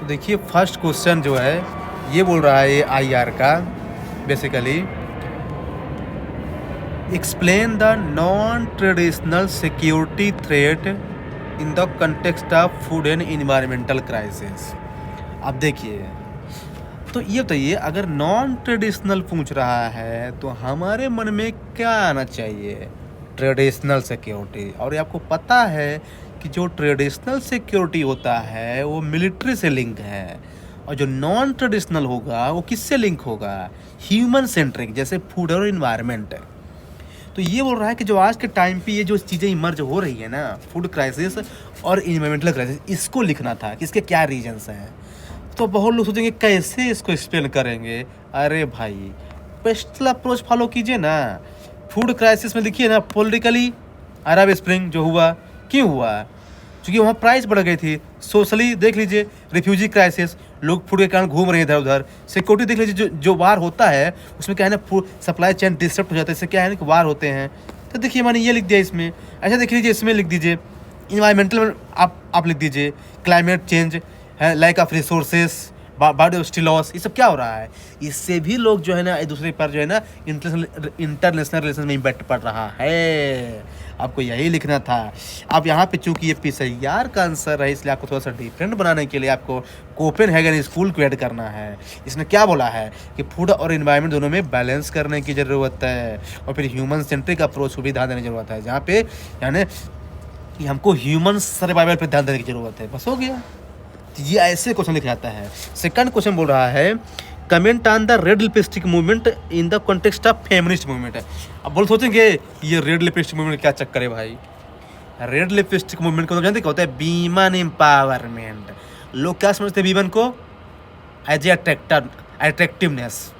तो देखिए first question जो है ये बोल रहा है ये आईआर का basically explain the non traditional security threat in the context of food and environmental crisis. अब देखिए तो ये बताइए अगर नॉन ट्रेडिशनल पूछ रहा है तो हमारे मन में क्या आना चाहिए? Traditional security. और ये आपको पता है कि जो ट्रेडिशनल सिक्योरिटी होता है वो मिलिट्री से लिंक है और जो नॉन ट्रेडिशनल होगा वो किससे लिंक होगा? ह्यूमन सेंट्रिक, जैसे फूड और इन्वायरमेंट। तो ये बोल रहा है कि जो आज के टाइम पे ये जो चीज़ें इमर्ज हो रही है ना, फूड क्राइसिस और इन्वायरमेंटल क्राइसिस, इसको लिखना था कि इसके क्या रीजंस हैं। तो बहुत लोग सोचेंगे कैसे इसको एक्सप्लेन करेंगे। अरे भाई पेस्टल अप्रोच फॉलो कीजिए ना। फूड क्राइसिस में देखिए ना, पॉलिटिकली अरब स्प्रिंग जो हुआ, क्यों हुआ? क्योंकि वहाँ प्राइस बढ़ गई थी। सोशली देख लीजिए, रिफ्यूजी क्राइसिस, लोग फूड के कारण घूम रहे हैं इधर उधर। सिक्योरिटी देख लीजिए, जो वार होता है उसमें क्या है ना, फूड सप्लाई चेन डिस्टर्ब हो जाता है, इससे क्या है ना कि वार होते हैं। तो देखिए मैंने ये लिख दिया इसमें, ऐसा देख लीजिए इसमें लिख दीजिए इन्वायरमेंटल में आप लिख दीजिए क्लाइमेट चेंज है, lack of resources, biodiversity loss, ये सब क्या हो रहा है। इससे भी लोग जो है ना एक दूसरे पर जो है ना इंटरनेशनल रिलेशन में इम्पैक्ट पड़ रहा है। आपको यही लिखना था। अब यहाँ पे चूंकि ये पीसीआर का आंसर है इसलिए आपको थोड़ा सा डिफरेंट बनाने के लिए आपको कोपेनहेगन स्कूल को ऐड करना है। इसने क्या बोला है कि फूड और इन्वायरमेंट दोनों में बैलेंस करने की ज़रूरत है और फिर ह्यूमन सेंट्रिक अप्रोच को भी ध्यान देने की ज़रूरत है, जहाँ पे यानी कि हमको ह्यूमन सर्वाइवल पर ध्यान देने की ज़रूरत है। बस हो गया। ये ऐसे क्वेश्चन लिखा जाता है। सेकंड क्वेश्चन बोल रहा है comment on the red lipstick movement in the context of feminist movement. अब बोल सोचेंगे ये रेड लिपस्टिक मूवमेंट क्या चक्कर है भाई। रेड लिपस्टिक मूवमेंट को तो जानते क्या होता है? Women empowerment. लोग क्या समझते हैं वीमन को? As a attractiveness,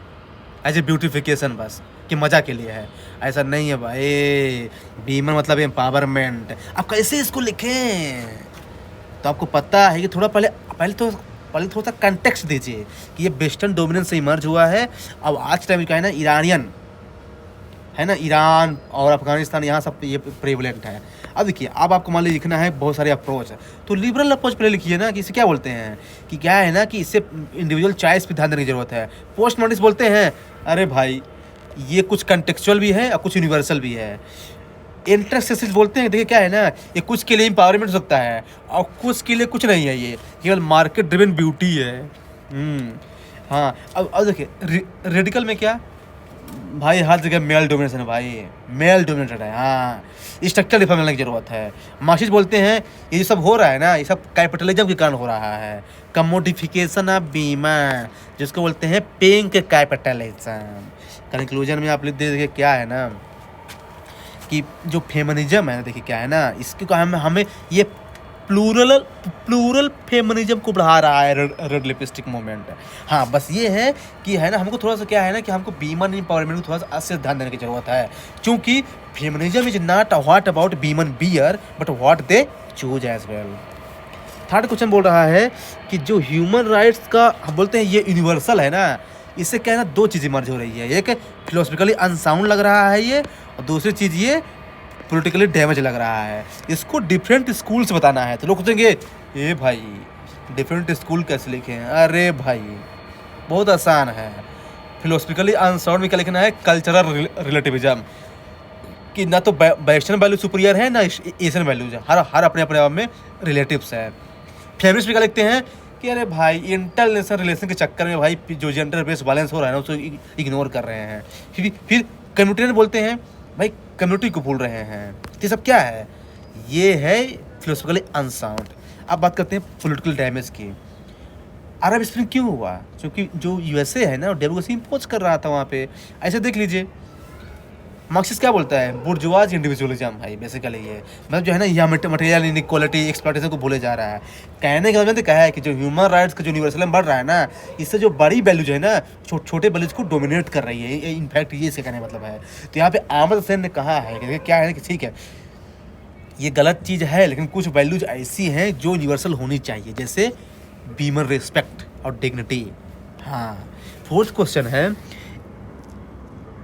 as a beautification, बस कि मज़ा के लिए है। ऐसा नहीं है भाई। वीमन मतलब एम्पावरमेंट। अब कैसे इसको लिखें? तो आपको पता है कि थोड़ा पहले थोड़ा सा कंटेक्स्ट दीजिए कि ये वेस्टर्न डोमिनेंस से इमर्ज हुआ है। अब आज टाइम का है ना इरानियन है ना, ईरान और अफगानिस्तान, यहाँ सब ये प्रेवलेंट है। अब देखिए अब आपको मान लीजिए लिखना है बहुत सारे अप्रोच, तो लिबरल अप्रोच पहले लिखिए ना कि इसे क्या बोलते हैं कि क्या है ना कि इससे इंडिविजुअल चॉइस पे ध्यान देने की जरूरत है। पोस्ट मॉडर्निस्ट बोलते हैं अरे भाई ये कुछ कंटेक्चुअल भी है और कुछ यूनिवर्सल भी है। इंटरसेक्सिस बोलते हैं देखिए क्या है ना, ये कुछ के लिए एम्पावरमेंट हो सकता है और कुछ के लिए कुछ नहीं है, ये केवल मार्केट ड्रिवन ब्यूटी है। हाँ अब देखिए रेडिकल में क्या भाई, हर जगह मेल डोमिनेशन है भाई, मेल डोमिनेटेड है। हाँ स्ट्रक्चर रिफॉर्म लाने की जरूरत है। मार्क्सिस्ट बोलते हैं ये सब हो रहा है ना, ये सब कैपिटलिज्म के कारण हो रहा है। कमोडिफिकेशन ऑफ बीमा, जिसको बोलते हैं पिंक कैपिटलिज्म। कंक्लूजन में आप लिख दीजिए क्या है ना कि जो फेमिनिज्म है ना, देखिए क्या है ना, इसके हमें ये प्लूरल फेमिनिज्म को बढ़ा रहा है रेड लिपस्टिक मूवमेंट। हाँ बस ये है कि है ना हमको थोड़ा सा क्या है ना कि हमको वीमन एम्पावरमेंट को थोड़ा सा अच्छे से ध्यान देने की जरूरत है, क्योंकि feminism is not what about women bear but what they choose as well. Third question बोल रहा है कि जो ह्यूमन राइट्स का हम बोलते हैं ये यूनिवर्सल है ना, इससे क्या है ना दो चीज़ें मर्ज हो रही है। एक फिलोसफिकली अनसाउंड लग रहा है ये, और दूसरी चीज़ ये पॉलिटिकली डैमेज लग रहा है। इसको डिफरेंट स्कूल से बताना है। तो लोग सोचेंगे ए भाई डिफरेंट स्कूल कैसे लिखे हैं? अरे भाई बहुत आसान है। फिलोसफिकली अनसाउंड में क्या लिखना है? कल्चरल रिलेटिविज्म, कि ना तो वेस्टर्न वैल्यू सुपीरियर है ना एशियन वैल्यूज है, हर अपने अपने आप में रिलेटिव्स है। फेमिनिस्ट में क्या लिखते हैं कि अरे भाई इंटरनेशनल रिलेशन के चक्कर में भाई जो जेंडर बेस्ड वायलेंस हो रहा है ना उसको इग्नोर कर रहे हैं। फिर कम्युनिटी बोलते हैं भाई कम्युनिटी को भूल रहे हैं। ये सब क्या है? ये है फिलोसफिकली अनसाउंड। अब बात करते हैं पॉलिटिकल डैमेज की। अरब स्प्रिंग क्यों हुआ? क्योंकि जो यूएसए है ना डेमोक्रेसी इम्पोज कर रहा था वहाँ पे। ऐसे देख लीजिए मार्क्सिस्ट क्या बोलता है? बुर्जुआज इंडिविजुअलिज्म भाई बेसिकली ये मतलब जो है ना यहाँ मटेरियल इनइक्वालिटी एक्सप्लॉयटेशन को भूले जा रहा है। कहने का मतलब क्या है कि जो ह्यूमन राइट्स का जो यूनिवर्सलिज्म बढ़ रहा है ना, इससे जो बड़ी वैल्यूज है ना छोटे वैल्यूज को डोमिनेट कर रही है। इनफैक्ट ये इसका कहने मतलब है। तो यहाँ पे अहमद हुसैन ने कहा है कि क्या है कि ठीक है ये गलत चीज़ है लेकिन कुछ वैल्यूज ऐसी हैं जो यूनिवर्सल होनी चाहिए, जैसे ह्यूमन रिस्पेक्ट और डिग्निटी। हाँ फोर्थ क्वेश्चन है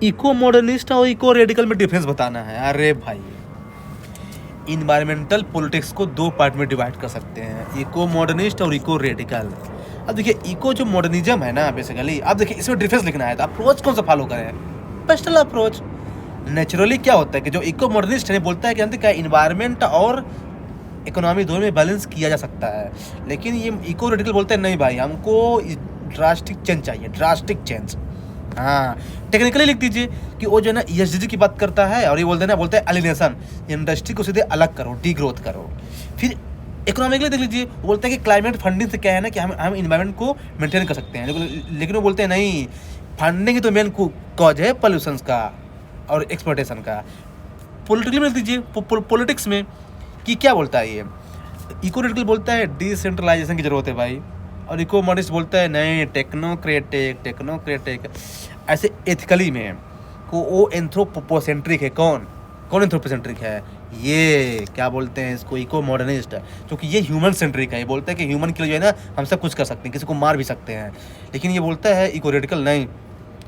इको मॉडर्निस्ट और इको रेडिकल में डिफरेंस बताना है। अरे भाई इन्वायरमेंटल पॉलिटिक्स को दो पार्ट में डिवाइड कर सकते हैं, इको मॉडर्निस्ट और इको रेडिकल। अब देखिए इको जो मॉडर्निज्म है ना बेसिकली, अब देखिए इसमें डिफरेंस लिखना है तो अप्रोच कौन सा फॉलो करें? Pastel approach. नेचुरली क्या होता है कि जो इको मॉडर्निस्ट है बोलता है कि अंत क्या इन्वायरमेंट और इकोनॉमी दोनों में बैलेंस किया जा सकता है, लेकिन ये इको रेडिकल बोलते हैं नहीं भाई हमको ड्रास्टिक चेंज चाहिए, ड्रास्टिक चेंज। हाँ टेक्निकली लिख दीजिए कि वो जो है ना ESG की बात करता है और ये बोलते हैं एलिनेशन, इंडस्ट्री को सीधे अलग करो, डी ग्रोथ करो। फिर इकोनॉमिकली देख लीजिए, वो बोलते हैं कि क्लाइमेट फंडिंग से क्या है ना कि हम इन्वायरमेंट को मेंटेन कर सकते हैं, लेकिन वो बोलते हैं नहीं, फंडिंग ही तो मेन कॉज है पॉल्यूशन का और एक्सप्लॉयटेशन का। पॉलिटिकली में लिख दीजिए, पॉलिटिक्स में कि क्या बोलता है ये, इको रेडिकल बोलता है डिसेंट्रलाइजेशन की जरूरत है भाई, और इको मॉडर्निस्ट बोलता है नहीं टेक्नोक्रेटिक। ऐसे एथिकली में को वो एंथ्रोपोसेंट्रिक है। कौन एंथ्रोपोसेंट्रिक है? ये क्या बोलते हैं इसको, इको मॉडर्निस्ट, क्योंकि ये ह्यूमन सेंट्रिक है। ये बोलता है कि ह्यूमन के लिए जो है ना हम सब कुछ कर सकते हैं, किसी को मार भी सकते हैं। लेकिन ये बोलता है इको रेडिकल नहीं,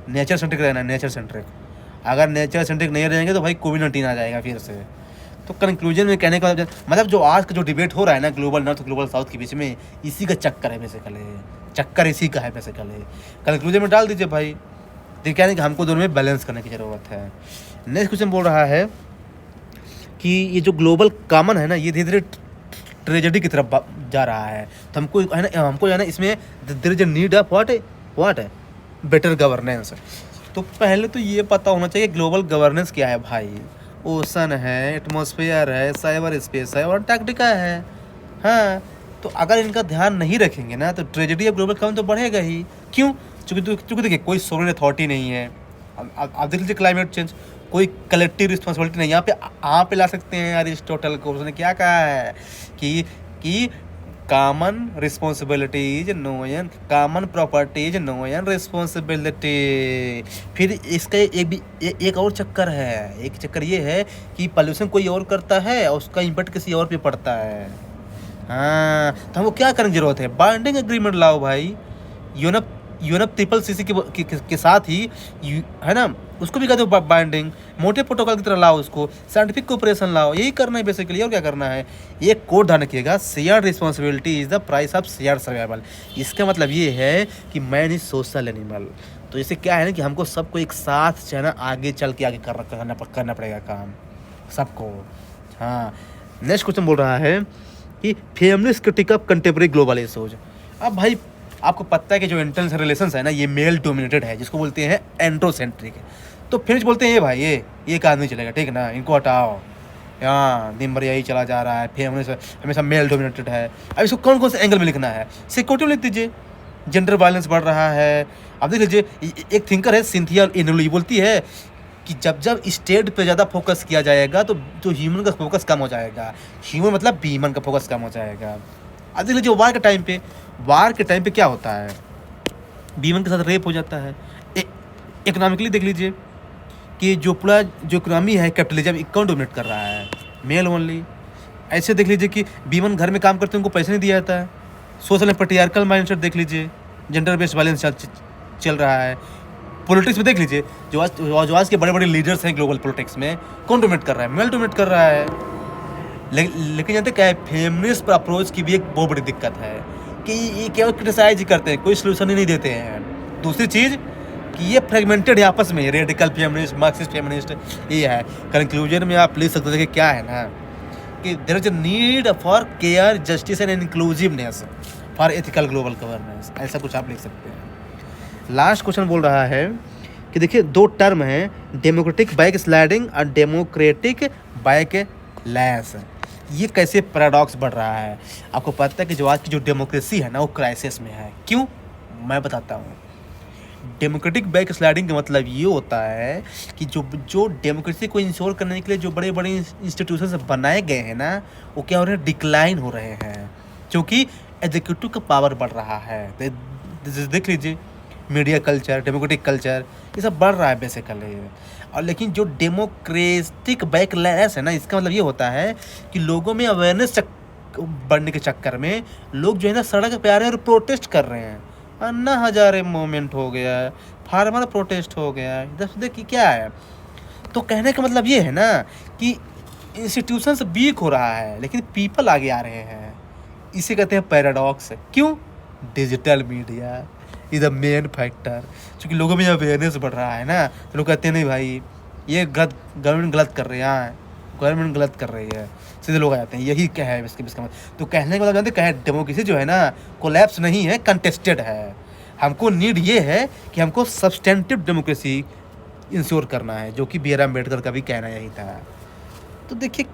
नेचर सेंट्रिक रहना है, नेचर सेंट्रिक। अगर नेचर सेंट्रिक नहीं रहेंगे तो भाई कोविड-19 आ जाएगा फिर से। तो कंक्लूजन में कहने का मतलब जो आज का जो डिबेट हो रहा है ना ग्लोबल नॉर्थ ग्लोबल साउथ के बीच में, इसी का चक्कर है बेसिकली, चक्कर इसी का है बेसिकली। कंक्लूजन में डाल दीजिए भाई, तो क्या नहीं कि हमको दोनों में बैलेंस करने की ज़रूरत है। नेक्स्ट क्वेश्चन बोल रहा है कि ये जो ग्लोबल कॉमन है ना ये धीरे धीरे ट्रेजेडी की तरफ जा रहा है, तो हमको है ना इसमें there is a need of what है बेटर गवर्नेंस। तो पहले तो ये पता होना चाहिए ग्लोबल गवर्नेंस क्या है भाई। ओशन है, एटमॉस्फेयर है, साइबर स्पेस है और अंटार्कटिका है। हाँ तो अगर इनका ध्यान नहीं रखेंगे ना तो ट्रेजेडी ऑफ ग्लोबल कॉमन तो बढ़ेगा ही। क्यों? क्योंकि देखिए कोई सोवरेन अथॉरिटी नहीं है। आप देख लीजिए क्लाइमेट चेंज, कोई कलेक्टिव रिस्पॉन्सिबिलिटी नहीं। यहाँ पे आप ला सकते हैं अरिस्टोटल को, उसने क्या कहा है कि common responsibilities Noyan, common properties Noyan responsibility. फिर इसका एक और चक्कर है, एक चक्कर ये है कि पॉल्यूशन कोई और करता है और उसका इम्पैक्ट किसी और पे पड़ता है। हाँ तो हमको क्या करने की जरूरत है, बाइंडिंग एग्रीमेंट लाओ भाई। यूएनएफ ट्रिपल सीसी के साथ ही है ना, उसको भी कहते हो बाइंडिंग, मोटे प्रोटोकॉल की तरह लाओ उसको, साइंटिफिक कोऑपरेशन लाओ। यही करना है बेसिकली, और क्या करना है। ये कोड ध्यान रखिएगा, shared responsibility is the price of shared survival. इसका मतलब ये है कि मैन इज सोशल एनिमल। तो इससे क्या है ना कि हमको सबको एक साथ जो है ना आगे चल के आगे करना पड़ेगा काम सबको। हाँ नेक्स्ट क्वेश्चन बोल रहा है कि feminist critic of contemporary global issues. अब भाई आपको पता है कि जो इंटरनेशनल रिलेशंस है ना ये मेल डोमिनेटेड है, जिसको बोलते हैं एंड्रोसेंट्रिक। तो फिर बोलते हैं ये भाई ये काम नहीं चलेगा, ठीक ना, इनको हटाओ, यहाँ दिन भर यही चला जा रहा है, फेमिनिस्ट हमेशा मेल डोमिनेटेड है। अब इसको कौन कौन से एंगल में लिखना है, सिक्योरिटी लिख दीजिए, जेंडर वायलेंस बढ़ रहा है। अब देख लीजिए एक थिंकर है सिंथिया इनोली, बोलती है कि जब स्टेट पे ज़्यादा फोकस किया जाएगा तो ह्यूमन का फोकस कम हो जाएगा, ह्यूमन मतलब बीमन का फोकस कम हो जाएगा। अब देख लीजिए वार के टाइम पे क्या होता है, बीमन के साथ रेप हो जाता है। इकोनॉमिकली देख लीजिए कि जो पूरा जो इकोनॉमी है कैपिटलिज्म कौन डोमिनेट कर रहा है, मेल ओनली। ऐसे देख लीजिए कि बीमन घर में काम करते हैं उनको पैसे नहीं दिया जाता है। सोशल एंड पैट्रियार्कल माइंडसेट देख लीजिए, जेंडर बेस्ड वायलेंस चल रहा है। पॉलिटिक्स में देख लीजिए जो आज के बड़े बड़े लीडर्स हैं ग्लोबल पॉलिटिक्स में, कौन डोमिनेट कर रहा है, मेल डोमिनेट कर रहा है। लेकिन जानते क्या है, फेमिनिस्ट अप्रोच की भी एक बहुत बड़ी दिक्कत है कि ये केवल क्रिटिसाइज ही करते हैं, कोई सोल्यूशन ही नहीं देते हैं। दूसरी चीज़ कि ये फ्रेगमेंटेड है आपस में, रेडिकल फेमिनिस्ट, मार्क्सिस्ट फेमिनिस्ट, ये है। कंक्लूजन में आप लिख सकते थे कि क्या है ना कि there is a need for care, justice and inclusiveness for ethical global governance, ऐसा कुछ आप लिख सकते हैं। लास्ट क्वेश्चन बोल रहा है कि देखिए दो टर्म है, डेमोक्रेटिक बैक स्लाइडिंग और डेमोक्रेटिक बैक लैश। ये कैसे पैराडॉक्स बढ़ रहा है। आपको पता है कि जो आज की जो डेमोक्रेसी है ना वो क्राइसिस में है। क्यों, मैं बताता हूँ। डेमोक्रेटिक बैक स्लाइडिंग का मतलब ये होता है कि जो डेमोक्रेसी को इंश्योर करने के लिए जो बड़े बड़े इंस्टीट्यूशन बनाए गए हैं ना वो क्या हो रहे हैं, डिक्लाइन हो रहे हैं, क्योंकि एग्जीक्यूटिव का पावर बढ़ रहा है। देख लीजिए मीडिया कल्चर, डेमोक्रेटिक कल्चर, ये सब बढ़ रहा है बेसिकली। और लेकिन जो डेमोक्रेटिक बैकलैश है ना, इसका मतलब ये होता है कि लोगों में अवेयरनेस बढ़ने के चक्कर में लोग जो है ना सड़क पे आ रहे हैं और प्रोटेस्ट कर रहे हैं। अन्ना हजारे मूवमेंट हो गया है, फार्मर प्रोटेस्ट हो गया है, इधर देखिए क्या है। तो कहने का मतलब ये है ना कि इंस्टीट्यूशंस वीक हो रहा है लेकिन पीपल आगे आ रहे हैं। इसे कहते हैं पैराडॉक्स। क्यों, digital media is the main factor. क्योंकि लोगों में अवेयरनेस बढ़ रहा है ना, तो लोग कहते हैं नहीं भाई ये गवर्नमेंट गलत कर रही है, गवर्नमेंट गलत कर रही है, सीधे लोग आ जाते हैं यही क्या है इसके मतलब। तो कहने का मतलब जानते कहे डेमोक्रेसी जो है ना कोलैप्स नहीं है, कंटेस्टेड है। हमको नीड ये है कि हमको सब्सटेंटिव डेमोक्रेसी इंश्योर करना है, जो कि बी आर अम्बेडकर का भी कहना यही था। तो देखिए